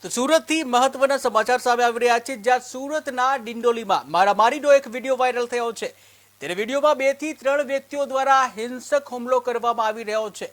તો સુરતથી મહત્વના સમાચાર સામે આવી રહ્યા છે, જ્યાં સુરતના ડિંડોલીમાં મારામારીનો એક વિડીયો વાયરલ થયો છે। ત્યારે વિડીયોમાં 2 થી 3 વ્યક્તિઓ દ્વારા હિંસક હુમલો કરવામાં આવી રહ્યો છે।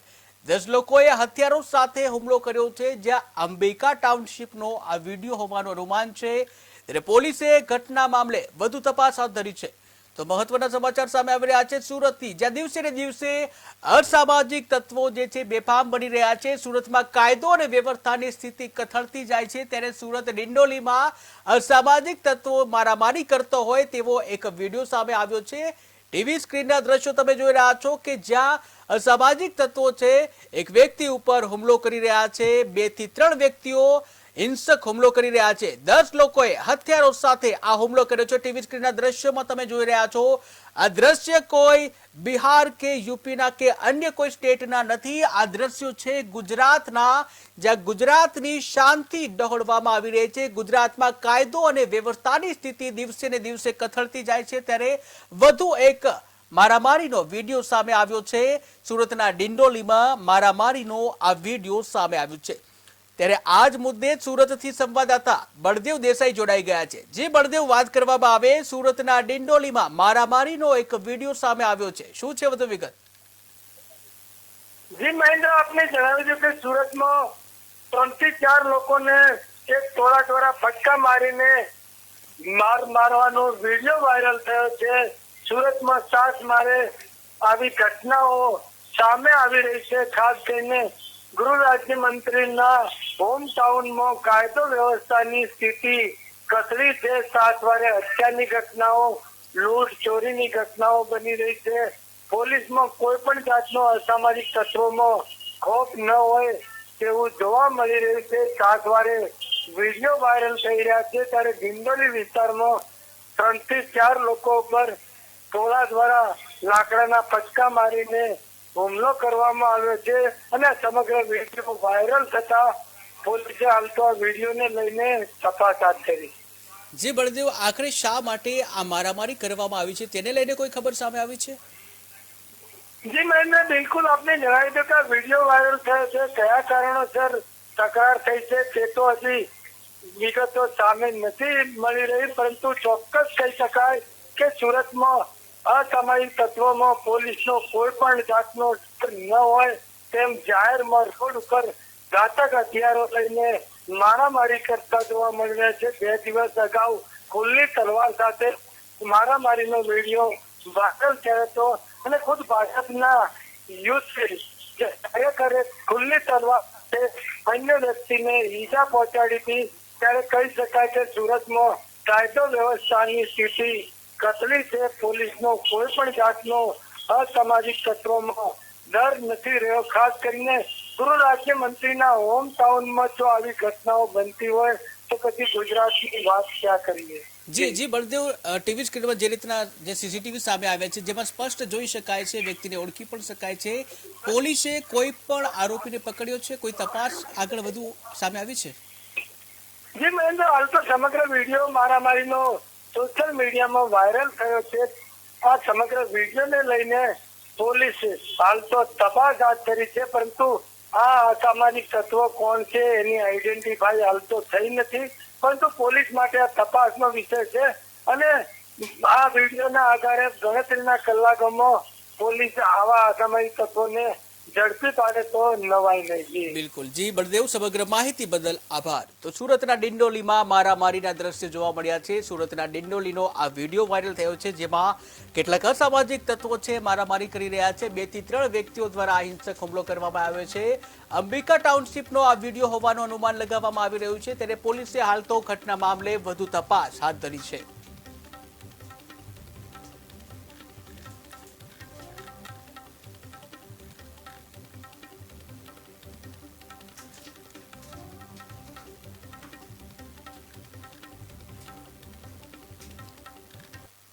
10 લોકોએ હથિયારો સાથે હુમલો કર્યો છે, જ્યાં અંબિકા ટાઉનશીપનો આ વિડીયો હોવાનું અનુમાન છે। ત્યારે પોલીસે ઘટના મામલે વધુ તપાસ હાથ ધરી છે। તો મહત્વના સમાચાર સામે આવી રહ્યા છે સુરતથી, જ્યાં દિવસે ને દિવસે અસામાજિક તત્વો જે છે બેફામ બની રહ્યા છે। સુરતમાં કાયદો અને વ્યવસ્થાની સ્થિતિ કથળતી જાય છે, ત્યારે સુરત ડિંડોલીમાં અસામાજિક તત્વો મારામારી કરતો હોય તેવો એક વિડીયો સામે આવ્યો છે। ટીવી સ્ક્રીનના દ્રશ્યો તમે જોઈ રહ્યા છો કે જ્યાં અસામાજિક તત્વો છે એક વ્યક્તિ ઉપર હુમલો કરી રહ્યા છે। 2 થી 3 વ્યક્તિઓ હિંસક હુમલો કરી રહ્યા છે। 10 લોકોએ હથિયારો સાથે આ હુમલો કર્યો છે। ટીવી સ્ક્રીનના દ્રશ્યોમાં તમે જોઈ રહ્યા છો, આ દ્રશ્ય કોઈ બિહાર કે યુપીના કે અન્ય કોઈ સ્ટેટના નથી। આ દ્રશ્યો છે ગુજરાતના, જ્યાં ગુજરાતની શાંતિ ડહોળવામાં આવી રહી છે। ગુજરાતમાં કાયદો અને વ્યવસ્થાની સ્થિતિ દિવસે ને દિવસે કથળતી જાય છે, ત્યારે વધુ એક મારામારીનો વિડીયો સામે આવ્યો છે। સુરતના ડિંડોલીમાં મારામારીનો આ વિડીયો સામે આવ્યો છે। ત્યારે આજ મુદ્દે સુરતથી સંવાદદાતા બળદેવ દેસાઈ જોડાઈ ગયા છે। જે બળદેવ, વાત કરવામાં આવે સુરતના ડિંડોલીમાં મારામારીનો એક વિડીયો સામે આવ્યો છે, શું છે વધુ વિગત? જી મહેન્દ્ર, આપને જણાવ્યું કે સુરતમાં 3 થી 4 લોકોને એક ટોળા દ્વારા ફટકા મારીને મારવાનો વિડીયો વાયરલ થયો છે। સુરતમાં સાત મારે આવી ઘટનાઓ સામે આવી રહી છે। ખાસ કરીને ગૃહ રાજ્યમંત્રીના હોમ ટાઉનમાં કાયદો વ્યવસ્થાની સ્થિતિ કથળી છે। સાતવારે હત્યાની ઘટનાઓ, લૂંટ ચોરીની ઘટનાઓ બની રહી છે। પોલીસમાં કોઈ પણ જાતનો અસામાજિક તત્વોમાં ખોફ ન હોય તેવું જોવા મળી રહ્યું છે। સાતવારે વિડીયો વાયરલ થઈ રહ્યા છે, ત્યારે ડિંડોલી વિસ્તારમાં 3 થી 4 લોકો પર ટોળા દ્વારા લાકડાના ફટકા મારીને હુમલો કરવામાં આવ્યો છે અને સમગ્ર વિડીયો વાયરલ થતા પોલીસે હાલ તો આ વિડીયોને લઈને તપાસ હાથ ધરી। જે બળદેવ, આખરે શા માટે આ મારામારી કરવામાં આવી છે તેને લઈને કોઈ ખબર સામે આવી છે? જી મેં બિલકુલ આપને જણાવી દઉં કે આ વિડીયો વાયરલ થયો છે, કયા કારણોસર તકરાર થઈ છે તે તો હજી વિગતો સામે નથી મળી રહી, પરંતુ ચોક્કસ કહી શકાય કે સુરતમાં અસામાજિક તત્વોમાં પોલીસનો કોઈ પણ જાતનો ન હોય તેમ જાહેરમાં રોડ ઉપર ઘાતક હથિયારો લઈને મારામારી કરતા જોવા મળી રહ્યા છે। 2 દિવસ અગાઉ ખુલ્લી તલવાર સાથે મારામારીનો વિડીયો વાયરલ થયો હતો અને ખુદ ભાજપના યુથ કાર્યકરે ખુલ્લી તલવાર સાથે અન્ય વ્યક્તિને ઈજા પહોંચાડી હતી। ત્યારે કહી શકાય કે સુરતમાં કાયદો વ્યવસ્થાની સ્થિતિ કથળી છે। પોલીસનો કોઈ પણ જાતનો અસામાજિક તત્વોમાં ડર નથી રહ્યો। ખાસ કરીને ગૃહ રાજ્યમંત્રીના હોમ ટાઉનમાં જો આવી ઘટનાઓ બનતી હોય તો પછી ગુજરાતની વાત ક્યાં કરીએ? જી બળદેવ, ટીવી સ્ક્રીનમાં જે રીતના જે સીસીટીવી સામે આવ્યા છે, જેમાં સ્પષ્ટ જોઈ શકાય છે, વ્યક્તિને ઓળખી પણ શકાય છે। પોલીસે કોઈ પણ આરોપીને પકડ્યો છે? કોઈ તપાસ આગળ વધુ સામે આવી છે? જી મહેન્દ્ર, હાલ તો સમગ્ર વિડીયો મારામારીનો સોશિયલ મીડિયામાં વાયરલ થયો છે। આ સમગ્ર વિડીયોને લઈને પોલીસે હાલ તો તપાસ હાથ ધરી છે, પરંતુ આ અસામાજિક તત્વો કોણ છે એની આઈડેન્ટિફાઈ હાલ તો થઈ નથી, પરંતુ પોલીસ માટે આ તપાસનો વિષય છે અને આ વિડીયોના આધારે ગણતરીના કલાકોમાં પોલીસ આવા અસામાજિક તત્વોને ઝડપી પાડે તો નવાઈ નહીં। બિલકુલ જી બળદેવ, સમગ્ર માહિતી બદલ આભાર। તો સુરતના ડિંડોલીમાં મારામારીના દ્રશ્ય જોવા મળ્યા છે। સુરતના ડિંડોલીનો આ વિડીયો વાયરલ થયો છે, જેમાં કેટલાક અસામાજિક તત્વો છે મારામારી કરી રહ્યા છે। 2 થી 3 વ્યક્તિઓ દ્વારા હિંસક હુમલો કરવામાં આવ્યો છે। અંબિકા ટાઉનશીપનો આ વિડીયો હોવાનું અનુમાન લગાવવામાં આવી રહ્યું છે, ત્યારે પોલીસે હાલ તો ઘટના મામલે વધુ તપાસ હાથ ધરી છે।